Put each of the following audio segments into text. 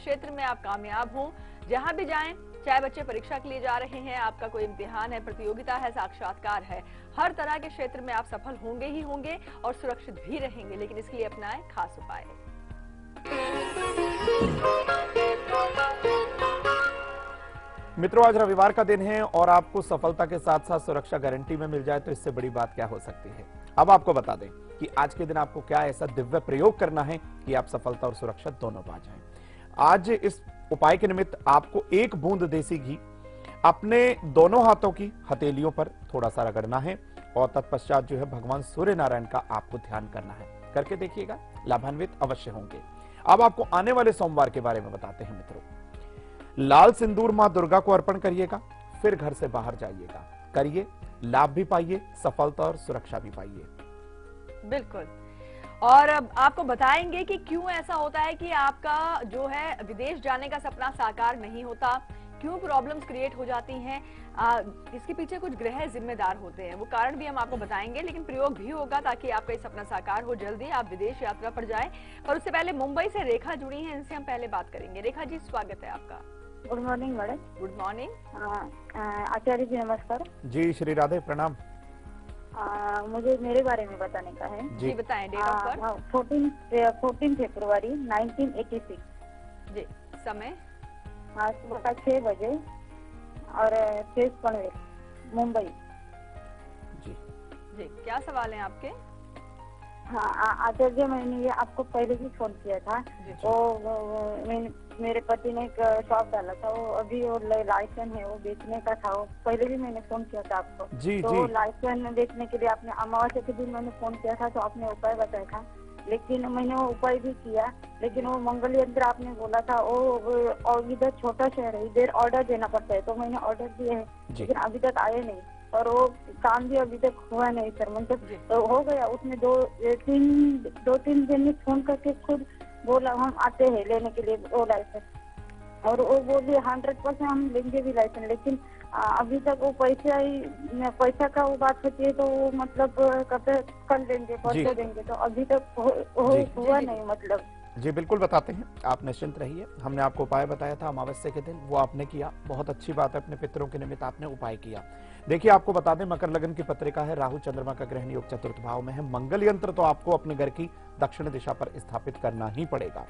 क्षेत्र में आप कामयाब हों। जहां भी जाएं, चाहे बच्चे परीक्षा के लिए जा रहे हैं, आपका कोई इम्तिहान है, प्रतियोगिता है, साक्षात्कार है, हर तरह के क्षेत्र में आप सफल होंगे ही होंगे और सुरक्षित भी रहेंगे। लेकिन इसके लिए अपनाएं खास उपाय। मित्रों, आज रविवार का दिन है और आपको सफलता के साथ साथ सुरक्षा गारंटी में मिल जाए तो इससे बड़ी बात क्या हो सकती है। अब आपको बता दें कि आज के दिन आपको क्या ऐसा दिव्य प्रयोग करना है कि आप सफलता और सुरक्षा दोनों पा जाएं। आज इस उपाय के निमित्त आपको 1 बूंद देसी घी अपने दोनों हाथों की हथेलियों पर थोड़ा सा रगड़ना है और तत्पश्चात जो है भगवान सूर्य नारायण का आपको ध्यान करना है। करके देखिएगा, लाभान्वित अवश्य होंगे। अब आपको आने वाले सोमवार के बारे में बताते हैं मित्रों। लाल सिंदूर मां दुर्गा को अर्पण करिएगा, फिर घर से बाहर जाइएगा। करिए, लाभ भी पाइए, सफलता और सुरक्षा भी पाइए। बिल्कुल। और अब आपको बताएंगे कि क्यों ऐसा होता है कि आपका जो है विदेश जाने का सपना साकार नहीं होता, क्यों प्रॉब्लम्स क्रिएट हो जाती हैं। इसके पीछे कुछ ग्रह जिम्मेदार होते हैं, वो कारण भी हम आपको बताएंगे। लेकिन प्रयोग भी होगा ताकि आपका ये सपना साकार हो, जल्दी आप विदेश यात्रा पर जाएं। पर उससे पहले मुंबई से रेखा जुड़ी हैं, इनसे हम पहले बात करेंगे। रेखा जी, स्वागत है आपका। Good morning madam. Good morning. Acharya ji नमस्कार। जी श्री राधे, प्रणाम। मुझे मेरे बारे में बताने का है। जी बताएं। डेट ऑफ बर्थ 14 फरवरी 1986। जी। समय? सुबह का 6 बजे और फेस पनवेल, मुंबई। जी जी, क्या सवाल है आपके? हाँ आचार्य, मैंने ये आपको पहले भी फोन किया था। मेरे पति ने एक शॉप डाला था, वो अभी वो लाइसेंस है, वो बेचने का था। वो पहले भी मैंने फोन किया था आपको। जी तो जी। लाइसेंस बेचने के लिए आपने अमावस्या के दिन मैंने फोन किया था, तो आपने उपाय बताया था। लेकिन मैंने वो उपाय भी किया, लेकिन वो मंगल यंत्र आपने बोला था वो और इधर छोटा शहर है, इधर ऑर्डर देना पड़ता है। तो मैंने ऑर्डर दिए है, लेकिन अभी तक आए नहीं और वो काम भी अभी तक हुआ नहीं सर। मतलब तो हो गया, उसमें 2-3 दिन में फोन करके खुद बोला हम आते हैं लेने के लिए वो लाइसेंस, और वो बोली 100% हम लेंगे भी लाइसेंस। लेकिन अभी तक वो पैसा का वो बात होती है तो वो मतलब कल देंगे, परसों देंगे, तो अभी तक हुआ नहीं। मतलब जी बिल्कुल बताते हैं, आप निश्चिंत रहिए। हमने आपको उपाय बताया था अमावस्या के दिन, वो आपने किया, बहुत अच्छी बात है। अपने पितरों के निमित्त आपने उपाय किया। देखिए, आपको बता दें, मकर लगन की पत्रिका है, राहु चंद्रमा का ग्रहण योग चतुर्थ भाव में है। मंगल यंत्र तो आपको अपने घर की दक्षिण दिशा पर स्थापित करना ही पड़ेगा।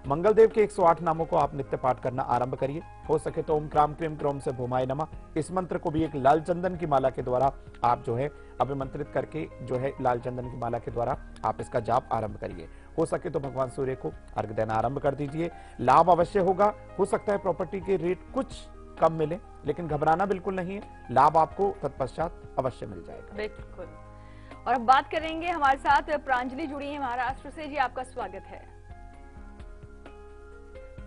मंगल देव के 108 नामों को आप नित्य पाठ करना आरंभ करिए। हो सके तो ओम क्राम क्रीम क्रोम से भूमाय नमः, इस मंत्र को भी एक लाल चंदन की माला के द्वारा आप जो है अभिमंत्रित करके जो है लाल चंदन की माला के द्वारा आप इसका जाप आरंभ करिए। हो सके तो भगवान सूर्य को अर्घ देना आरंभ कर दीजिए। लाभ अवश्य होगा। हो सकता है प्रॉपर्टी के रेट कुछ कम मिले, लेकिन घबराना बिल्कुल नहीं है, लाभ आपको तत्पश्चात अवश्य मिल जाएगा। बिल्कुल। और अब बात करेंगे, हमारे साथ प्रांजलि जुड़ी है महाराष्ट्र से। जी, आपका स्वागत है।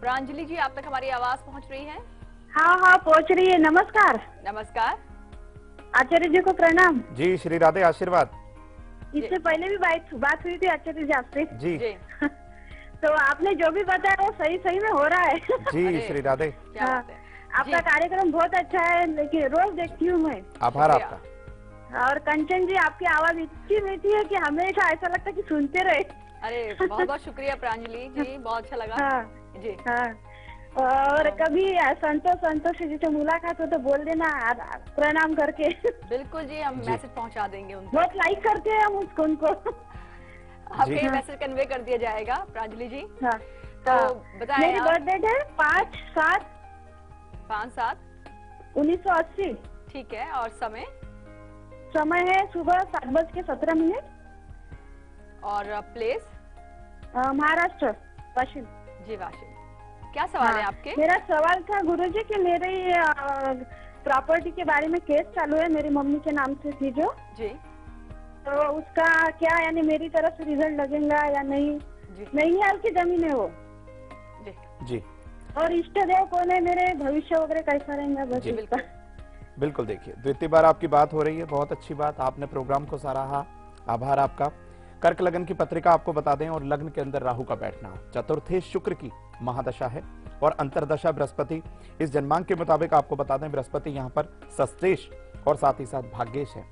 प्रांजलि जी, आप तक हमारी आवाज पहुंच रही है? हाँ पहुंच रही है। नमस्कार। नमस्कार। आचार्य जी को प्रणाम। जी श्री राधे, आशीर्वाद। इससे पहले भी बात हुई थी आचार्य जी आपसे। जी तो आपने जो भी बताया वो सही में हो रहा है। जी श्री राधे। क्या बात है? आपका कार्यक्रम बहुत अच्छा है, लेकिन रोज देखती हूँ मैं। आभार आपका। और कंचन जी, आपकी आवाज इतनी मीठी है कि हमेशा ऐसा लगता है कि सुनते रहे। अरे बहुत बहुत शुक्रिया प्रांजलि जी, बहुत अच्छा लगा। जी हाँ। और कभी संतोष जी से मुलाकात हो तो बोल देना प्रणाम करके। बिल्कुल जी, हम मैसेज पहुंचा देंगे उनको। बहुत लाइक करते हैं हम उनको। आपके मैसेज कन्वे कर दिया जाएगा प्रांजलि जी। हाँ। तो बताएं। मेरी बर्थडे है 5/7 1980। ठीक है। और समय है सुबह 7:17। और प्लेस महाराष्ट्र, वाशिम। जी वाशिम। क्या सवाल है आपके? मेरा सवाल था गुरुजी कि मेरे प्रॉपर्टी के बारे में केस चालू है, मेरी मम्मी के नाम से थी जो जी, तो उसका क्या, यानी मेरी तरफ से रिजल्ट लगेगा या नहीं? नहीं है, की जमीन है वो। जी जी। और इष्ट देव कौन है, मेरे भविष्य वगैरह कैसा रहेगा? बस बिल्कुल। देखिए, द्वितीय बार आपकी बात हो रही है, बहुत अच्छी बात। आपने प्रोग्राम को सराहा, आभार आपका। कर्क लगन की पत्रिका आपको बता दें, और लग्न के अंदर राहु का बैठना, चतुर्थे शुक्र की महादशा है और अंतरदशा बृहस्पति। इस जन्मांक के मुताबिक आपको बता दें, बृहस्पति यहाँ पर सस्तेश और साथ ही साथ भाग्येश है।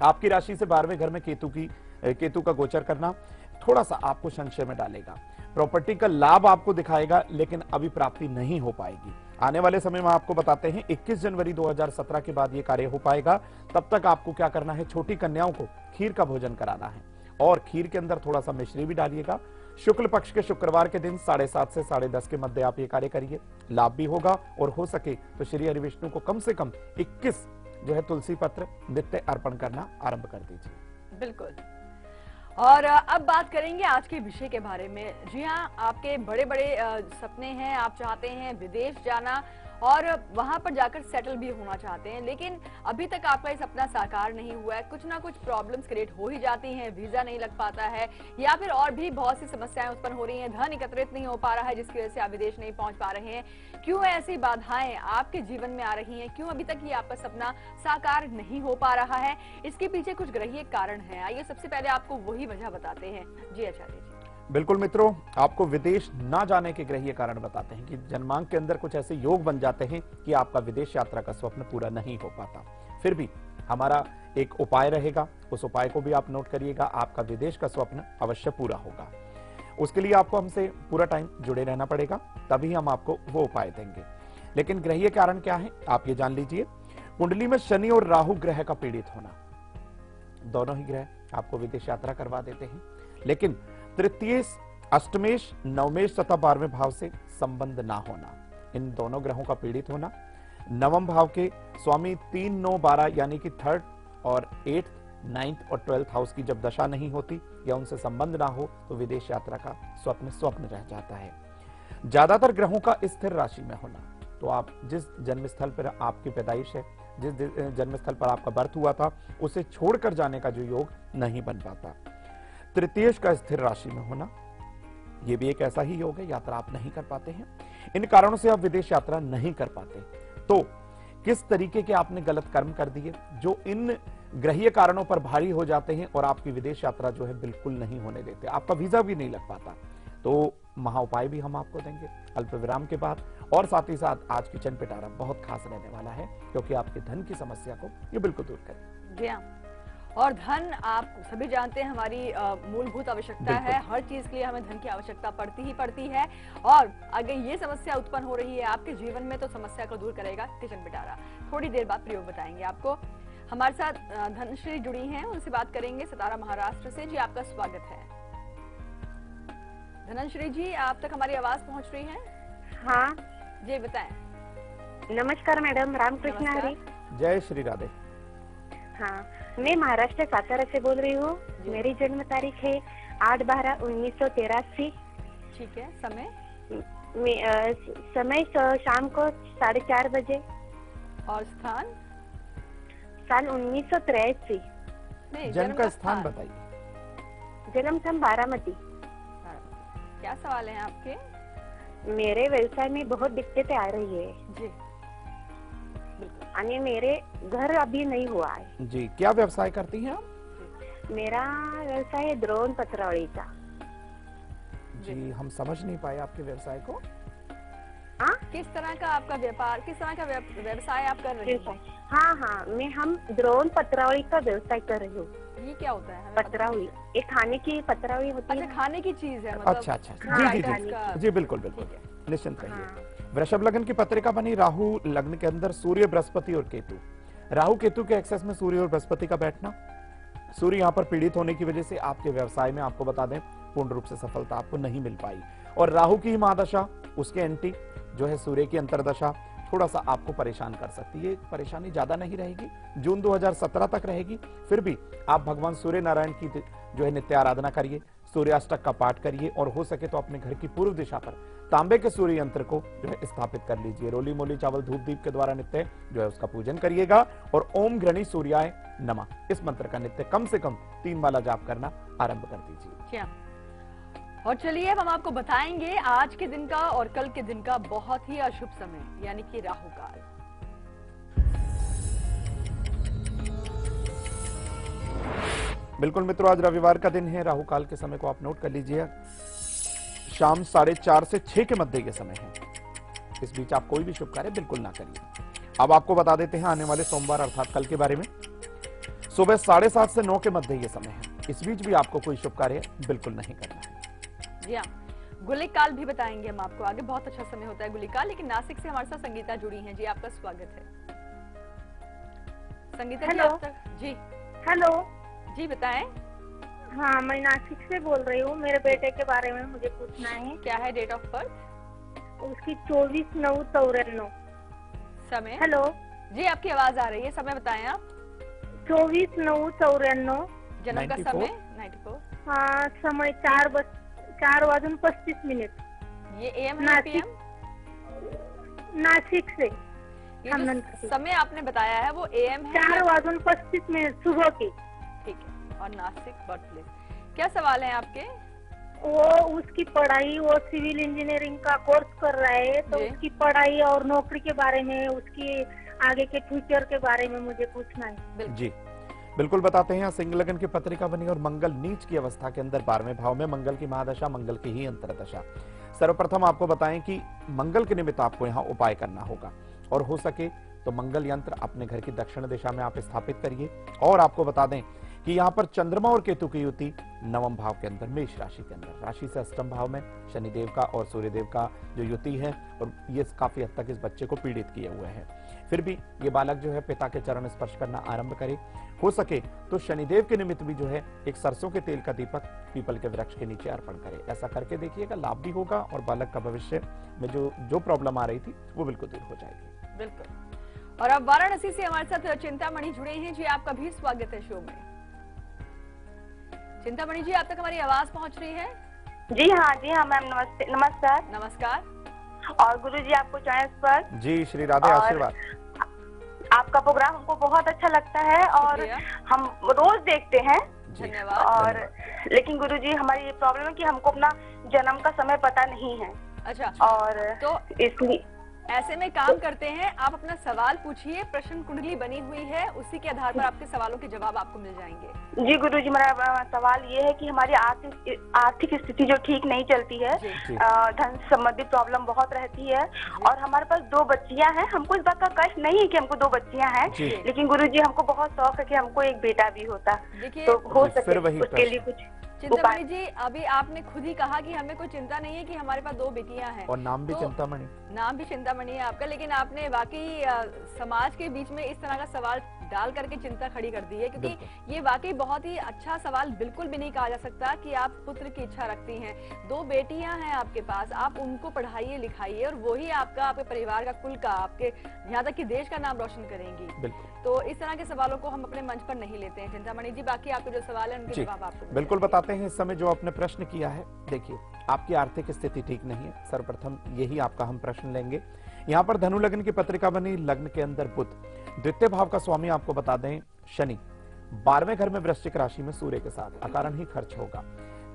आपकी राशि से 12वें घर में केतु का गोचर करना, थोड़ा सा आपको संशय में डालेगा। प्रॉपर्टी का लाभ आपको दिखाएगा, लेकिन अभी प्राप्ति नहीं हो पाएगी। आने वाले समय में आपको बताते हैं 21 जनवरी 2017 के बाद ये कार्य हो पाएगा। तब तक आपको क्या करना है, छोटी कन्याओं को खीर का भोजन कराना है और खीर के अंदर थोड़ा सा मिश्री भी डालिएगा। शुक्ल पक्ष के शुक्रवार के दिन 7:30 से 10:30 के मध्य आप ये कार्य करिए, लाभ भी होगा। और हो सके तो श्री हरि विष्णु को कम से कम 21 जो है तुलसी पत्र नित्य अर्पण करना आरंभ कर दीजिए। बिल्कुल। और अब बात करेंगे आज के विषय के बारे में। जी हाँ, आपके बड़े बड़े सपने हैं, आप चाहते हैं विदेश जाना और वहां पर जाकर सेटल भी होना चाहते हैं, लेकिन अभी तक आपका ये सपना साकार नहीं हुआ है। कुछ ना कुछ प्रॉब्लम्स क्रिएट हो ही जाती हैं, वीजा नहीं लग पाता है या फिर और भी बहुत सी समस्याएं उत्पन्न हो रही हैं, धन एकत्रित नहीं हो पा रहा है जिसकी वजह से आप विदेश नहीं पहुंच पा रहे हैं। क्यों ऐसी बाधाएं आपके जीवन में आ रही हैं, क्यों अभी तक ये आपका सपना साकार नहीं हो पा रहा है? इसके पीछे कुछ ग्रहीय कारण है। आइए सबसे पहले आपको वही वजह बताते हैं। जी आचार्य जी। बिल्कुल मित्रों, आपको विदेश ना जाने के ग्रहीय कारण बताते हैं कि जन्मांक के अंदर कुछ ऐसे योग बन जाते हैं कि आपका विदेश यात्रा का स्वप्न पूरा नहीं हो पाता। फिर भी हमारा एक उपाय रहेगा, उस उपाय को भी आप नोट करिएगा, आपका विदेश का स्वप्न अवश्य पूरा होगा। उसके लिए आपको हमसे पूरा टाइम जुड़े रहना पड़ेगा, तभी हम आपको वो उपाय देंगे। लेकिन ग्रहीय कारण क्या है आप ये जान लीजिए। कुंडली में शनि और राहु ग्रह का पीड़ित होना, दोनों ही ग्रह आपको विदेश यात्रा करवा देते हैं, लेकिन तृतीय, अष्टमेश, नवमेश तथा 12वें भाव से संबंध ना होना, इन दोनों ग्रहों का पीड़ित होना। नवम भाव के स्वामी 3, 9, 12 यानी कि 3rd और 8th, 9th और 12th हाउस की जब दशा नहीं होती या उनसे संबंध ना हो तो विदेश यात्रा का स्वप्न रह जाता है। ज्यादातर ग्रहों का स्थिर राशि में होना, तो आप जिस जन्म स्थल पर आपकी पैदाइश है, जिस जन्म स्थल पर आपका बर्थ हुआ था, उसे छोड़कर जाने का जो योग नहीं बन पाता। तृतीयेश का स्थिर राशि में होना, यह भी एक ऐसा ही योग है, यात्रा आप नहीं कर पाते हैं। इन कारणों से आप विदेश यात्रा नहीं कर पाते। तो किस तरीके के आपने गलत कर्म कर दिए जो इन ग्रहीय कारणों पर भारी हो जाते हैं और आपकी विदेश यात्रा जो है बिल्कुल नहीं होने देते, आपका वीजा भी नहीं लग पाता। तो महा उपाय भी हम आपको देंगे अल्प विराम के बाद। और साथ ही साथ आज किचन पिटारा बहुत खास रहने वाला है, क्योंकि आपके धन की समस्या को ये बिल्कुल दूर करें। जी हाँ, और धन आप सभी जानते हैं हमारी मूलभूत आवश्यकता है। हर चीज के लिए हमें धन की आवश्यकता पड़ती है। और अगर ये समस्या उत्पन्न हो रही है आपके जीवन में, तो समस्या को दूर करेगा किचन पिटारा। थोड़ी देर बाद प्रयोग बताएंगे आपको। हमारे साथ धनश्री जुड़ी हैं, उनसे बात करेंगे सतारा महाराष्ट्र से। जी आपका स्वागत है। धनश्री जी, आप तक हमारी आवाज पहुंच रही है? हाँ जी बताएं। नमस्कार मैडम, रामकृष्ण हरी। जय श्री राधे। हाँ, मैं महाराष्ट्र सातारा से बोल रही हूँ। मेरी जन्म तारीख है 8/12/1983। ठीक है। समय समय शाम को 4:30 बजे। और स्थान? साल 1983। नहीं, जन्म का स्थान बताइए। जन्म स्थान बारामती। क्या सवाल है आपके? मेरे व्यवसाय में बहुत दिक्कतें आ रही है जी। आणि मेरे घर अभी नहीं हुआ है। जी, क्या व्यवसाय करती हैं आप? मेरा व्यवसाय है ड्रोन पत्रावळीचा। जी, हम समझ नहीं पाए आपके व्यवसाय को। किस तरह का आपका व्यापार, किस तरह का व्यवसाय आप कर रहे हैं? हाँ, हम ड्रोन पत्रावळी का व्यवसाय कर रही हूँ। ये क्या होता है? पत्रावळी एक खाने की पत्रावळी होती है। अच्छा, खाने की चीज है मतलब। अच्छा। हाँ, जी बिल्कुल निश्चिंत रहिए। वृषभ लग्न की पत्रिका बनी, राहु लग्न के अंदर सूर्य, बृहस्पति और केतु। राहु केतु के एक्सेस में सूर्य और बृहस्पति का बैठना, सूर्य यहाँ पर पीड़ित होने की वजह से आपके व्यवसाय में आपको बता दें पूर्ण रूप से सफलता आपको नहीं मिल पाई। और राहु की महादशा, उसके एंटी जो है सूर्य की अंतरदशा, थोड़ा सा आपको परेशान कर सकती है। परेशानी ज्यादा नहीं रहेगी, जून 2017 तक रहेगी। फिर भी आप भगवान सूर्य नारायण की जो है नित्य आराधना करिए, सूर्याष्टक का पाठ करिए और हो सके तो अपने घर की पूर्व दिशा पर तांबे के सूर्य यंत्र को जो है स्थापित कर लीजिए। रोली मोली चावल धूप दीप के द्वारा नित्य जो है उसका पूजन करिएगा। और ओम घृणी सूर्याय नमः इस मंत्र का नित्य कम से कम 3 माला जाप करना आरंभ कर दीजिए। और चलिए अब हम आपको बताएंगे आज के दिन का और कल के दिन का बहुत ही अशुभ समय, यानी कि राहु काल। बिल्कुल मित्रों, आज रविवार का दिन है। राहु काल के समय को आप नोट कर लीजिए। शाम 4:30 से 6 के मध्य ये समय है। इस बीच आप कोई भी शुभ कार्य बिल्कुल ना करिए। अब आपको बता देते हैं आने वाले सोमवार अर्थात कल के बारे में। सुबह 7:30 से 9 के मध्य ये समय है। इस बीच भी आपको कोई शुभ कार्य बिल्कुल नहीं करना है। जी हाँ, गुलिक काल भी बताएंगे हम आपको आगे। बहुत अच्छा समय होता है गुलिक काल। लेकिन नासिक से हमारे साथ संगीता जुड़ी हैं। जी आपका स्वागत है संगीता जी। हेलो। आप तक जी हेलो। जी बताएं। हाँ, मैं नासिक से बोल रही हूँ। मेरे बेटे के बारे में मुझे पूछना है। क्या है डेट ऑफ बर्थ? उसकी 24/9/94। समय? हेलो। जी आपकी आवाज आ रही है, समय बताएं आप। 24/9/94। जन्म का 94? समय? 94। हाँ, समय 4:35। ये एएम है नासिक। पीएम? नासिक से ये खमन जो समय आपने बताया है वो एएम है? 4:35 सुबह की। ठीक है। और नासिक बर्थ प्लेस। क्या सवाल है आपके? वो उसकी पढ़ाई, वो सिविल इंजीनियरिंग का कोर्स कर रहा है, तो जी। उसकी पढ़ाई और नौकरी के बारे में, उसकी आगे के फ्यूचर के बारे में मुझे पूछना है। जी बिल्कुल बताते हैं। यहाँ सिंह लगन की पत्रिका बनी और मंगल नीच की अवस्था के अंदर 12वें भाव में, मंगल की महादशा, मंगल की ही अंतरदशा। सर्वप्रथम आपको बताएं कि मंगल के निमित्त आपको यहाँ उपाय करना होगा और हो सके तो मंगल यंत्र अपने घर की दक्षिण दिशा में आप स्थापित करिए। और आपको बता दें कि यहाँ पर चंद्रमा और केतु की युति 9वें भाव के अंदर, मेष राशि के अंदर, राशि से 8वें भाव में शनिदेव का और सूर्यदेव का जो युति है, और ये काफी हद तक इस बच्चे को पीड़ित किए हुए है। फिर भी ये बालक जो है पिता के चरण स्पर्श करना आरंभ करे। हो सके तो शनिदेव के निमित्त भी जो है एक सरसों के तेल का दीपक पीपल के वृक्ष के नीचे अर्पण करे। ऐसा करके देखिएगा, लाभ भी होगा और बालक का भविष्य में जो प्रॉब्लम आ रही थी वो बिल्कुल दूर हो जाएगी। बिल्कुल। और अब वाराणसी से हमारे साथ चिंतामणि जुड़े हैं। जी आपका भी स्वागत है शो में। चिंतामणि जी, आप तक हमारी आवाज पहुंच रही है? जी हाँ मैम, नमस्ते। नमस्कार। नमस्कार। और गुरु जी आपको चॉइस पर जी श्री राधे, और आशीर्वाद। आपका प्रोग्राम हमको बहुत अच्छा लगता है और शुक्रिया। हम रोज देखते हैं। धन्यवाद। और लेकिन गुरु जी हमारी ये प्रॉब्लम है कि हमको अपना जन्म का समय पता नहीं है। अच्छा, और तो इसलिए ऐसे में काम करते हैं, आप अपना सवाल पूछिए, प्रश्न कुंडली बनी हुई है, उसी के आधार पर आपके सवालों के जवाब आपको मिल जाएंगे। जी गुरु जी, मेरा सवाल ये है कि हमारी आर्थिक स्थिति जो ठीक नहीं चलती है, जी। धन संबंधी प्रॉब्लम बहुत रहती है और हमारे पास 2 बच्चियां हैं। हमको इस बात का कष्ट नहीं है कि हमको 2 बच्चियां हैं, लेकिन गुरु जी हमको बहुत शौक है कि हमको एक बेटा भी होता, देखिए तो हो फिर सके वही उसके लिए कुछ चिंतामणि जी, अभी आपने खुद ही कहा कि हमें कोई चिंता नहीं है कि हमारे पास 2 बेटियां हैं, और नाम भी तो चिंतामणि। नाम भी चिंतामणि है आपका, लेकिन आपने वाकई समाज के बीच में इस तरह का सवाल डाल करके चिंता खड़ी कर दी है, क्योंकि ये वाकई बहुत ही अच्छा सवाल बिल्कुल भी नहीं कहा जा सकता कि आप पुत्र की इच्छा रखती हैं। 2 बेटियां हैं आपके पास, आप उनको पढ़ाइए लिखाइए और वही आपका, आपके परिवार का, कुल का, आपके यहाँ तक कि देश का नाम रोशन करेंगी। तो इस तरह के सवालों को हम अपने मंच पर नहीं लेते हैं। चिंतामणि जी, बाकी आपके जो सवाल है उनके जवाब आपको बिल्कुल बताते हैं। इस समय जो आपने प्रश्न किया है, देखिए आपकी आर्थिक स्थिति ठीक नहीं है। सर्वप्रथम यही आपका हम प्रश्न लेंगे। यहाँ पर धनु लग्न की पत्रिका बनी, लग्न के अंदर बुध, द्वितीय भाव का स्वामी आपको बता दें शनि, 12वें घर में वृश्चिक राशि में सूर्य के साथ, अकारण ही खर्च होगा।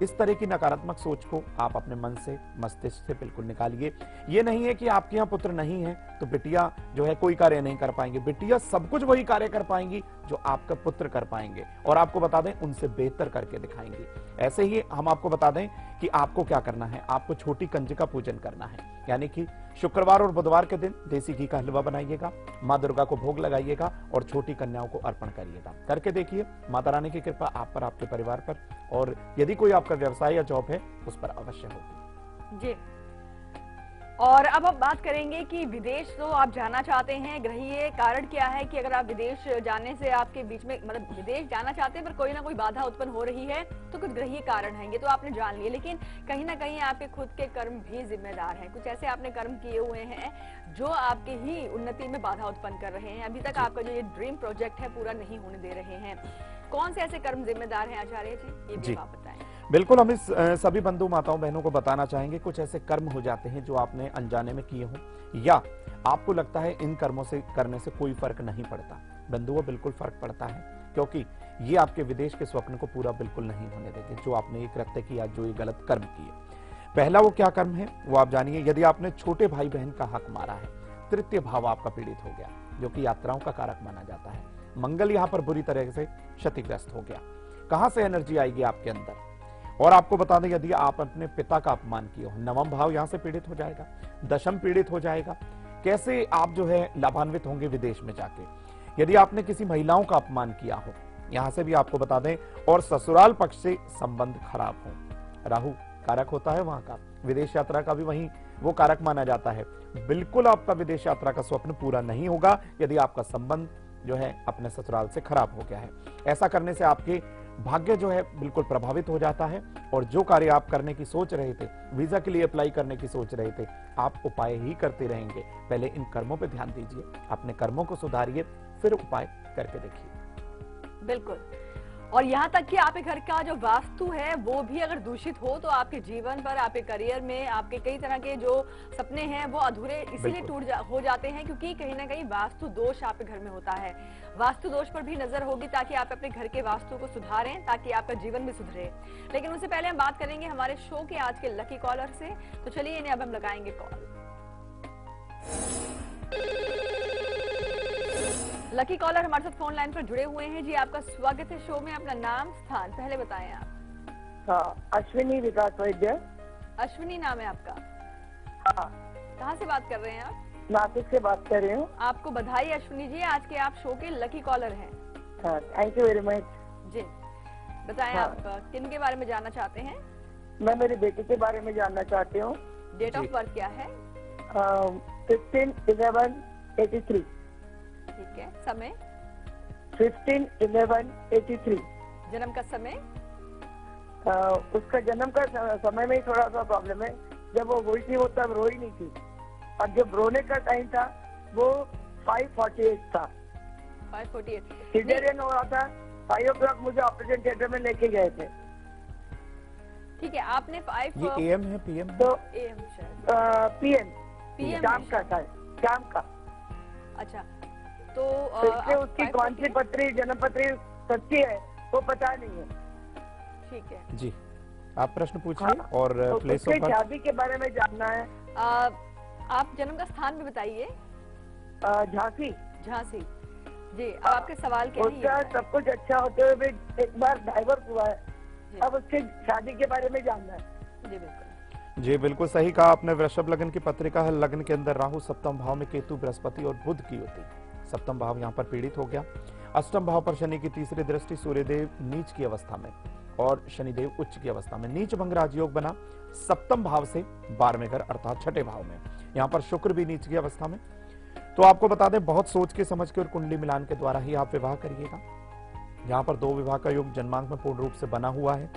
इस तरह की नकारात्मक सोच को आप अपने मन से, मस्तिष्क से बिल्कुल निकालिए। ये नहीं है कि आपके यहाँ पुत्र नहीं है तो बिटिया जो है कोई कार्य नहीं कर पाएंगे। बिटिया सब कुछ वही कार्य कर पाएंगी जो आपका पुत्र कर पाएंगे, और आपको बता दें उनसे बेहतर करके दिखाएंगे। ऐसे ही हम आपको बता दें कि आपको क्या करना है, आपको छोटी कंजिका पूजन करना है, यानी कि शुक्रवार और बुधवार के दिन देसी घी का हलवा बनाइएगा, माँ दुर्गा को भोग लगाइएगा और छोटी कन्याओं को अर्पण करिएगा। करके देखिए, माता रानी की कृपा आप पर, आपके परिवार पर, और यदि कोई आपका व्यवसाय या जॉब है उस पर अवश्य होगी। जी। और अब हम बात करेंगे कि विदेश तो आप जाना चाहते हैं, ग्रहीय कारण क्या है कि अगर आप विदेश जाने से आपके बीच में, मतलब विदेश जाना चाहते हैं पर कोई ना कोई बाधा उत्पन्न हो रही है, तो कुछ ग्रहीय कारण है, ये तो आपने जान लिया। लेकिन कहीं ना कहीं आपके खुद के कर्म भी जिम्मेदार हैं। कुछ ऐसे आपने कर्म किए हुए हैं जो आपके ही उन्नति में बाधा उत्पन्न कर रहे हैं। अभी तक आपका जो ये ड्रीम प्रोजेक्ट है पूरा नहीं होने दे रहे हैं। कौन से ऐसे कर्म जिम्मेदार हैं आचार्य जी, ये भी आप बताएं। बिल्कुल, हम इस सभी बंधु माताओं बहनों को बताना चाहेंगे, कुछ ऐसे कर्म हो जाते हैं जो आपने अनजाने में किए हों या आपको लगता है इन कर्मों से करने से कोई फर्क नहीं पड़ता। बंधुओं, बिल्कुल फर्क पड़ता है, क्योंकि ये आपके विदेश के स्वप्न को पूरा बिल्कुल नहीं होने देते जो आपने ये कृत्य किया, जो ये गलत कर्म किए। पहला वो क्या कर्म है वो आप जानिए। यदि आपने छोटे भाई बहन का हक मारा है, तृतीय भाव आपका पीड़ित हो गया, जो कि यात्राओं का कारक माना जाता है। मंगल यहाँ पर बुरी तरह से क्षतिग्रस्त हो गया। कहां से एनर्जी आएगी आपके अंदर? और आपको बता दें, यदि आप अपने पिता का अपमान किए हो, 9वां भाव यहां से पीड़ित हो जाएगा, 10म पीड़ित हो जाएगा। कैसे आप जो है लाभान्वित होंगे विदेश में जाके? यदि आपने किसी महिलाओं का अपमान किया हो, यहां से भी आपको बता दें, और ससुराल पक्ष से संबंध खराब हो। राहु कारक होता है वहां का, विदेश यात्रा का भी वहीं वो कारक माना जाता है। बिल्कुल आपका विदेश यात्रा का स्वप्न पूरा नहीं होगा यदि आपका संबंध जो है अपने ससुराल से खराब हो गया है। ऐसा करने से आपके भाग्य जो है बिल्कुल प्रभावित हो जाता है, और जो कार्य आप करने की सोच रहे थे, वीजा के लिए अप्लाई करने की सोच रहे थे, आप उपाय ही करते रहेंगे। पहले इन कर्मों पे ध्यान दीजिए, अपने कर्मों को सुधारिए, फिर उपाय करके देखिए। बिल्कुल। और यहाँ तक कि आपके घर का जो वास्तु है वो भी अगर दूषित हो तो आपके जीवन पर, आपके करियर में, आपके कई तरह के जो सपने हैं वो अधूरे इसीलिए हो जाते हैं क्योंकि कहीं ना कहीं वास्तु दोष आपके घर में होता है। वास्तु दोष पर भी नजर होगी ताकि आप अपने घर के वास्तु को सुधारें, ताकि आपका जीवन भी सुधरे। लेकिन उससे पहले हम बात करेंगे हमारे शो के आज के लकी कॉलर से, तो चलिए इन्हें अब हम लगाएंगे कॉल। लकी कॉलर हमारे साथ फोन लाइन पर जुड़े हुए हैं। जी आपका स्वागत है शो में, अपना नाम स्थान पहले बताएं आप। हाँ, अश्विनी विकास वैद्य। अश्विनी नाम है आपका? हाँ। कहाँ से बात कर रहे हैं आप? नासिक से बात कर रही हूँ। आपको बधाई अश्विनी जी, आज के आप शो के लकी कॉलर हैं। हाँ, थैंक यू वेरी मच। जी बताएं हाँ। आप किन के बारे में जानना चाहते हैं? मैं मेरी बेटी के बारे में जानना चाहती हूँ। डेट ऑफ बर्थ क्या है? 15/11/83। ठीक है, समय? 15/11/83। जन्म का समय? उसका जन्म का समय में ही थोड़ा सा प्रॉब्लम है। जब वो हुई थी वो तब रोई नहीं थी, और जब रोने का टाइम था वो 5:48 था। 5:48 सिजेरियन हो रहा था। 5 o'clock मुझे ऑपरेशन थिएटर में लेके गए थे। ठीक है, आपने 5 ये एएम है पीएम? तो AM शायद पीएम शाम का था, शाम का। अच्छा, तो इसलिए उसकी कौन सी पत्री, जन्म पत्री सच्ची है वो पता नहीं है। ठीक है जी, आप प्रश्न पूछिए। हाँ, और तो प्लेस उसके ऑफ बर्थ? शादी के बारे में जानना है। आप जन्म का स्थान भी बताइए। झांसी। झांसी। जी, अब आपके सवाल क्या है ये उसका बताएं। सब कुछ अच्छा होते हुए भी एक बार डाइवर्स हुआ है। जी। अब उसकी शादी के बारे में जानना है। जी बिल्कुल। जी बिल्कुल सही कहा आपने। वृषभ लग्न की पत्रिका है। लग्न के अंदर राहु, सप्तम भाव में केतु, बृहस्पति और बुध की होती। सप्तम भाव यहाँ पर पीड़ित हो गया। अष्टम भाव पर शनि की तीसरी दृष्टि, सूर्यदेव नीच की अवस्था में और शनिदेव उच्च की अवस्था में। नीच भंग राजयोग बना सप्तम भाव से 12वें घर अर्थात छठे भाव में। यहाँ पर शुक्र भी नीच की अवस्था में। तो आपको बता दें, बहुत सोच के समझ के और कुंडली मिलान के द्वारा ही आप विवाह करिएगा। यहाँ पर 2 विवाह का योग जन्मांक में पूर्ण रूप से बना हुआ है।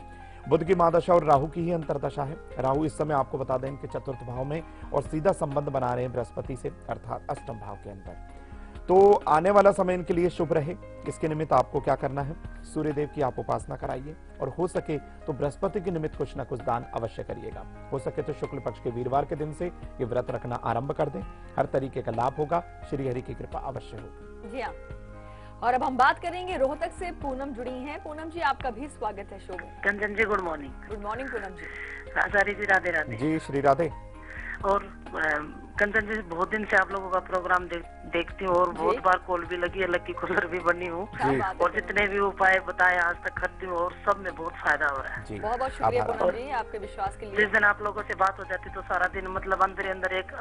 बुध की महादशा और राहु की ही अंतरदशा है। राहु इस समय आपको बता दें कि चतुर्थ भाव में और सीधा संबंध बना रहे हैं बृहस्पति से अर्थात अष्टम भाव के अंदर। तो आने वाला समय इनके लिए शुभ रहे, इसके निमित्त आपको क्या करना है, सूर्यदेव की आप उपासना कराइए, और हो सके तो बृहस्पति के निमित्त कुछ न कुछ दान अवश्य करिएगा। हो सके तो शुक्ल पक्ष के वीरवार के दिन से ये व्रत रखना आरंभ कर दें, हर तरीके का लाभ होगा, श्री हरि की कृपा अवश्य होगी। जी हाँ, और अब हम बात करेंगे रोहतक से पूनम जुड़ी हैं। पूनम जी आपका भी स्वागत है शो में। Kanchan ji good morning. Good morning Poonam ji. Acharya ji Radhe Radhe. जी श्री राधे। और कंचन जी बहुत दिन से आप लोगों का प्रोग्राम देखती हूँ और बहुत बार कॉल भी लगी है, लकी कॉलर भी बनी हूँ, और जितने भी उपाय बताए आज तक करती हूँ और सब में बहुत फायदा हो रहा है। बहुत बहुत शुक्रिया पूनम जी आपके विश्वास के लिए। जिस दिन आप लोगों से बात हो जाती तो सारा दिन मतलब अंदर अंदर एक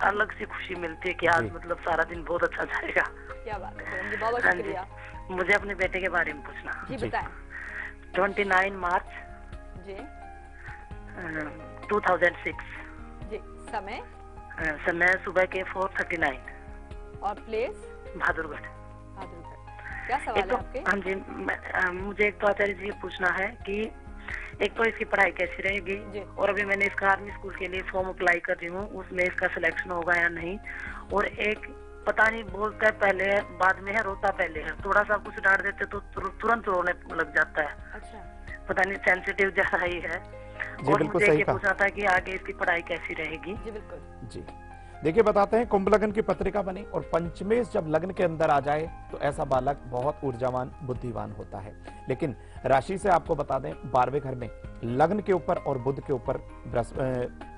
अलग सी खुशी मिलती है कि आज मतलब सारा दिन बहुत अच्छा जाएगा। क्या बात है पूनम जी, बहुत बहुत शुक्रिया। मुझे अपने बेटे के बारे में पूछना। जी बताएं। 29 मार्च जी 2006। जी समय? समय सुबह के 4:39। और प्लेस? बहादुरगढ़। क्या सवाल है आपके? हाँ जी, मुझे एक तो आचार्य जी ये पूछना है कि एक तो इसकी पढ़ाई कैसी रहेगी, और अभी मैंने इसका आर्मी स्कूल के लिए फॉर्म अप्लाई कर रही हूँ, उसमें इसका सिलेक्शन होगा या नहीं। और एक पता नहीं बोलता है पहले है बाद में है, रोता पहले है, थोड़ा सा कुछ डांट देते तो तुरंत रोने लग जाता है। अच्छा। पता नहीं सेंसिटिव जैसा ही है। और मुझे ये पूछना था कि आगे इसकी पढ़ाई कैसी रहेगी। जी बिल्कुल। जी देखिए बताते हैं, कुंभ लग्न की पत्रिका बनी और पंचमेश जब लग्न के अंदर आ जाए तो ऐसा बालक बहुत ऊर्जावान बुद्धिवान होता है। लेकिन राशि से आपको बता दें 12वें घर में लग्न के ऊपर और बुध के ऊपर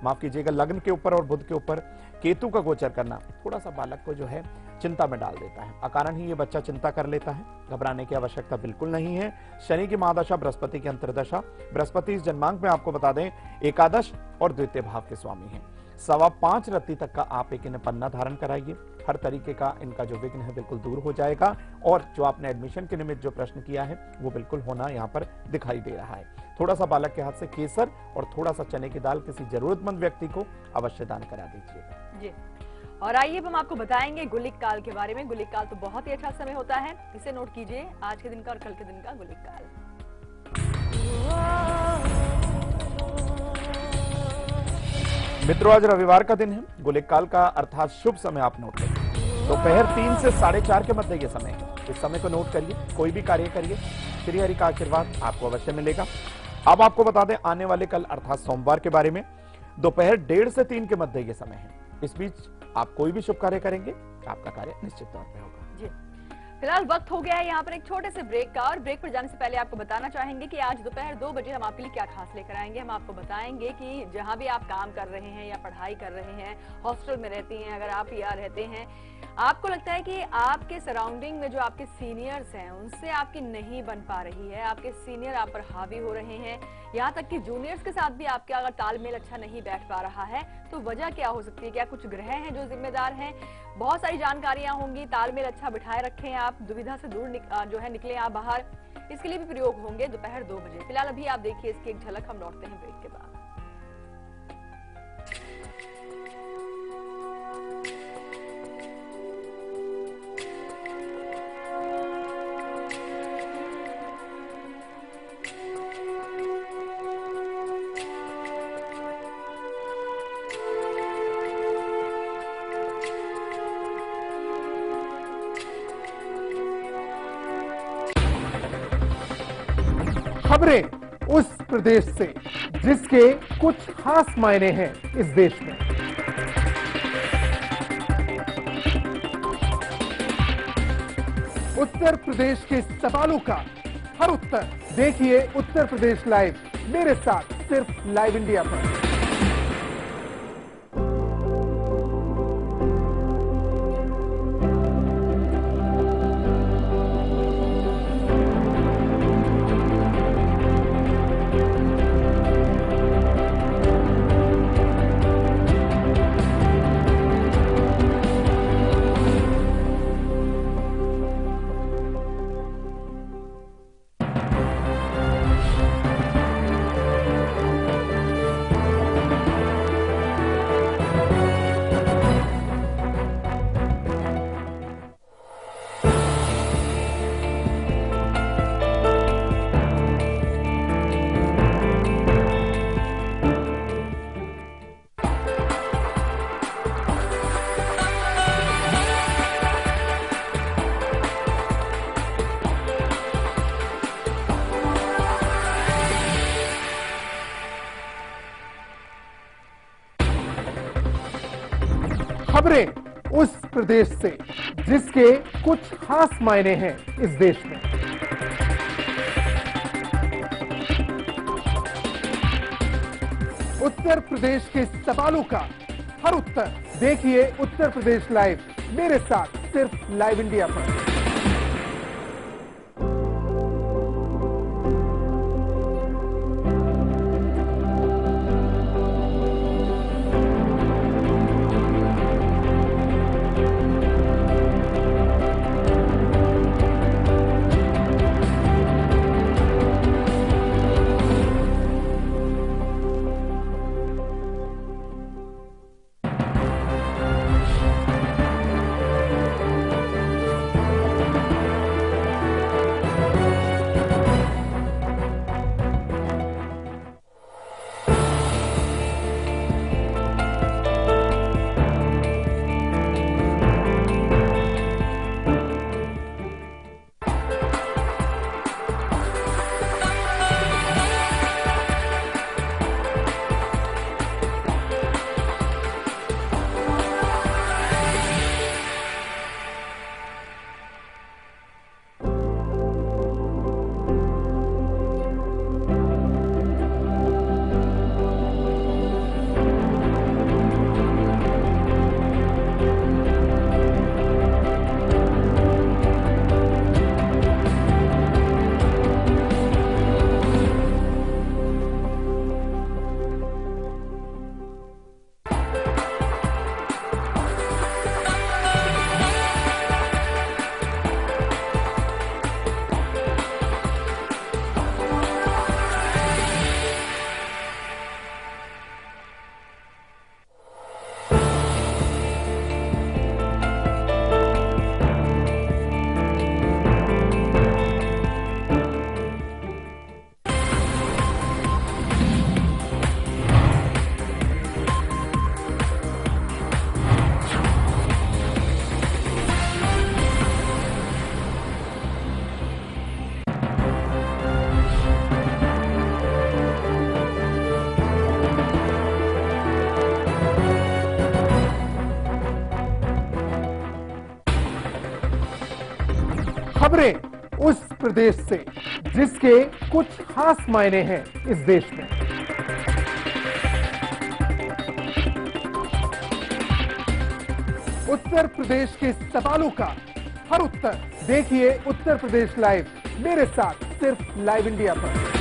माफ कीजिएगा, लग्न के ऊपर और बुध के ऊपर केतु का गोचर करना थोड़ा सा बालक को जो है चिंता में डाल देता है। अकारण ही ये बच्चा चिंता कर लेता है, घबराने की आवश्यकता बिल्कुल नहीं है। शनि की महादशा, बृहस्पति की अंतर्दशा। बृहस्पति इस जन्मांक में आपको बता दें एकादश और द्वितीय भाव के स्वामी हैं। 5.25 रत्ती तक का आप एक इन्हें पन्ना धारण कराइए। हर तरीके का इनका जो विघ्न है बिल्कुल दूर हो जाएगा और जो आपने एडमिशन के निमित्त जो प्रश्न किया है वो बिल्कुल होना यहाँ पर दिखाई दे रहा है। थोड़ा सा बालक के हाथ से केसर और थोड़ा सा चने की दाल किसी जरूरतमंद व्यक्ति को अवश्य दान करा दीजिएगा जी। और आइए हम आपको बताएंगे गुलिक काल के बारे में। गुलिक काल तो बहुत ही अच्छा समय होता है, इसे नोट कीजिए, आज के दिन का और कल के दिन का गुलिक काल। मित्रों, आज रविवार का दिन है। गुलिक काल का अर्थात शुभ समय आप नोट करिए। दोपहर 3 से 4:30 के मध्य ये समय है। इस समय को नोट करिए, कोई भी कार्य करिए, श्री हरि का आशीर्वाद आपको अवश्य मिलेगा। अब आपको बता दें आने वाले कल अर्थात सोमवार के बारे में। दोपहर 1:30 से 3 के मध्य ये समय है। इस बीच आप कोई भी शुभ कार्य करेंगे, आपका कार्य निश्चित तौर पर होगा। जी, फिलहाल वक्त हो गया है यहाँ पर एक छोटे से ब्रेक का, और ब्रेक पर जाने से पहले आपको बताना चाहेंगे कि आज दोपहर 2 बजे हम आपके लिए क्या खास लेकर आएंगे। हम आपको बताएंगे कि जहाँ भी आप काम कर रहे हैं या पढ़ाई कर रहे हैं, हॉस्टल में रहती हैं, अगर आप यहाँ रहते हैं, आपको लगता है कि आपके सराउंडिंग में जो आपके सीनियर्स हैं उनसे आपकी नहीं बन पा रही है, आपके सीनियर आप पर हावी हो रहे हैं, यहाँ तक कि जूनियर्स के साथ भी आपका अगर तालमेल अच्छा नहीं बैठ पा रहा है, तो वजह क्या हो सकती है? क्या कुछ ग्रह हैं जो जिम्मेदार हैं? बहुत सारी जानकारियां होंगी। तालमेल अच्छा बिठाए रखें, आप दुविधा से दूर जो है निकले आप बाहर, इसके लिए भी प्रयोग होंगे दोपहर 2 बजे। फिलहाल अभी आप देखिए इसकी एक झलक, हम लौटते हैं ब्रेक के बाद। खबरें उस प्रदेश से जिसके कुछ खास मायने हैं इस देश में। उत्तर प्रदेश के सवालों का हर उत्तर देखिए उत्तर प्रदेश लाइव, मेरे साथ सिर्फ लाइव इंडिया पर। खबरें उस प्रदेश से जिसके कुछ खास मायने हैं इस देश में। उत्तर प्रदेश के सवालों का हर उत्तर देखिए उत्तर प्रदेश लाइव, मेरे साथ सिर्फ लाइव इंडिया पर। खबरें उस प्रदेश से जिसके कुछ खास मायने हैं इस देश में। उत्तर प्रदेश के सवालों का हर उत्तर देखिए उत्तर प्रदेश लाइव मेरे साथ सिर्फ लाइव इंडिया पर।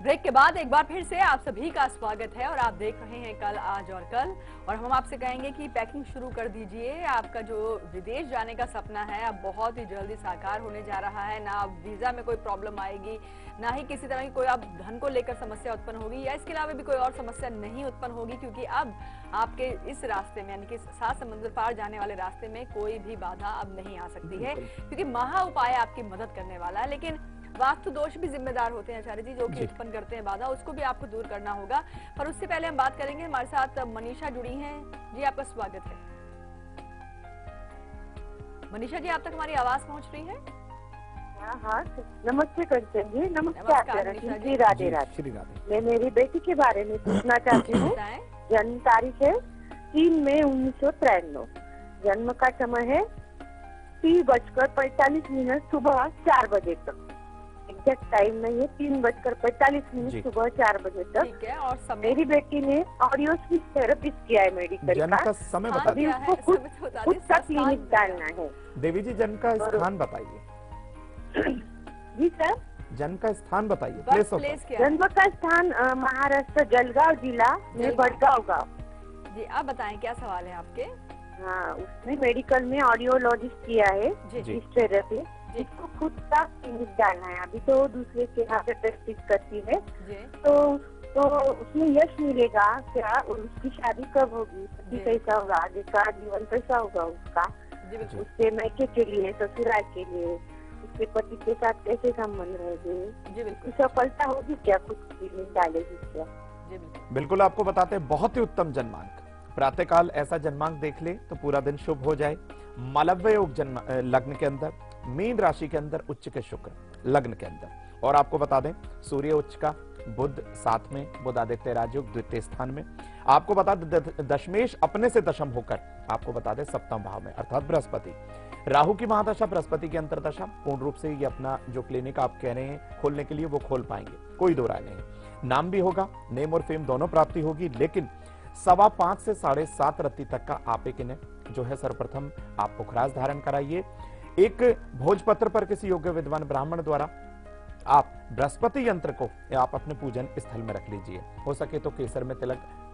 ब्रेक के बाद एक बार फिर से आप सभी का स्वागत है और आप देख रहे हैं कल आज और कल। और हम आपसे कहेंगे कि पैकिंग शुरू कर दीजिए। आपका जो विदेश जाने का सपना है अब बहुत ही जल्दी साकार होने जा रहा है। ना वीजा में कोई प्रॉब्लम आएगी, ना ही किसी तरह की कोई आप धन को लेकर समस्या उत्पन्न होगी या इसके अलावा भी कोई और समस्या नहीं उत्पन्न होगी, क्योंकि अब आपके इस रास्ते में यानी कि 7 समुद्र पार जाने वाले रास्ते में कोई भी बाधा अब नहीं आ सकती है, क्योंकि महा उपाय आपकी मदद करने वाला है। लेकिन वास्तु दोष भी जिम्मेदार होते हैं आचार्य जी, जो कि उत्पन्न करते हैं बाधा, उसको भी आपको दूर करना होगा। पर उससे पहले हम बात करेंगे, हमारे साथ मनीषा जुड़ी हैं। जी आपका स्वागत है। मनीषा जी, आप तक हमारी आवाज पहुंच रही है? हाँ, नमस्ते करते हैं। नमस्कार जी, राधे राधे। मैं मेरी बेटी के बारे में पूछना चाहती हूँ। जन्म तारीख है 3 मई 1993। जन्म का समय है 3:45 सुबह 4 बजे तक। एग्जैक्ट टाइम नहीं है, 3:45 सुबह 4 बजे तक। ठीक है। और समय? मेरी बेटी ने ऑडियो स्पीच थेरेपिस्ट किया है मेडिकल जन्म का समय बता अभी उसको खुद का क्लिनिक डालना है। देवी जी, जन्म का स्थान बताइए। जी सर, जन्म का स्थान बताइए। प्लेस क्या है? जन्म का स्थान महाराष्ट्र जलगांव जिला में भटगांव गाँव। जी आप बताएं, क्या सवाल है आपके? हाँ, उसने मेडिकल में ऑडियोलॉजिस्ट किया है, इस थेरेपी। इसको खुद का क्लिनिक डालना है। अभी तो दूसरे के यहाँ पे प्रैक्टिस करती है, तो उसमें यश मिलेगा क्या? उसकी शादी कब होगी? पति कैसा होगा? आगे का जीवन कैसा होगा उसका? उसके मैके के लिए, ससुराल के लिए, उसके पति के साथ कैसे संबंध रहेंगे? सफलता होगी क्या? खुद क्लिनिक डालेगी क्या? बिल्कुल आपको बताते हैं, बहुत ही उत्तम जन्मांक। प्रातःकाल ऐसा जन्मांक देख ले तो पूरा दिन शुभ हो जाए। मालव्य योग जन्म लग्न के अंदर, मीन राशि के अंदर उच्च के शुक्र लग्न के अंदर। और आपको बता दें, सूर्य उच्च का, बुध 7 में, बुध आदित्य राजयोग द्वितीय स्थान में। आपको बता दें दशमेश अपने से दशम होकर आपको बता दें 7वें भाव में, अर्थात बृहस्पति। राहु की महादशा बृहस्पति की अंतरदशा। पूर्ण रूप से ये अपना जो क्लिनिक आप कह रहे हैं खोलने के लिए, वो खोल पाएंगे, कोई दो राय नहीं। नाम भी होगा, नेम और फेम दोनों प्राप्ति होगी। लेकिन 5.25 से 7.5 रत्ती तक का आप एक इन्हें जो है सर्वप्रथम आप पुखराज धारण कराइए। एक भोजपत्र पर किसी योग्य विद्वान ब्राह्मण द्वारा आप बृहस्पति यंत्र को आप अपने पूजन स्थल में रख लीजिए। हो सके तो केसर में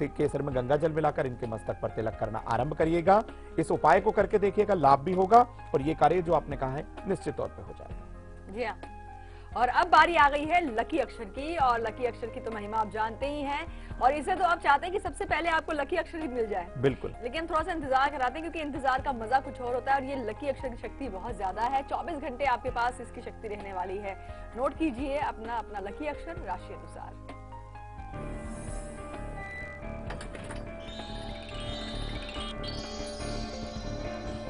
केसर में गंगा जल मिलाकर इनके मस्तक पर तिलक करना आरंभ करिएगा। इस उपाय को करके देखिएगा, लाभ भी होगा और ये कार्य जो आपने कहा है निश्चित तौर पर हो जाएगा। जी हाँ। और अब बारी आ गई है लकी अक्षर की, और लकी अक्षर की तो महिमा आप जानते ही हैं, और इसे तो आप चाहते हैं कि सबसे पहले आपको लकी अक्षर ही मिल जाए। बिल्कुल। लेकिन थोड़ा सा इंतजार कराते हैं, क्योंकि इंतजार का मजा कुछ और होता है। और ये लकी अक्षर की शक्ति बहुत ज्यादा है, 24 घंटे आपके पास इसकी शक्ति रहने वाली है। नोट कीजिए अपना लकी अक्षर राशि अनुसार।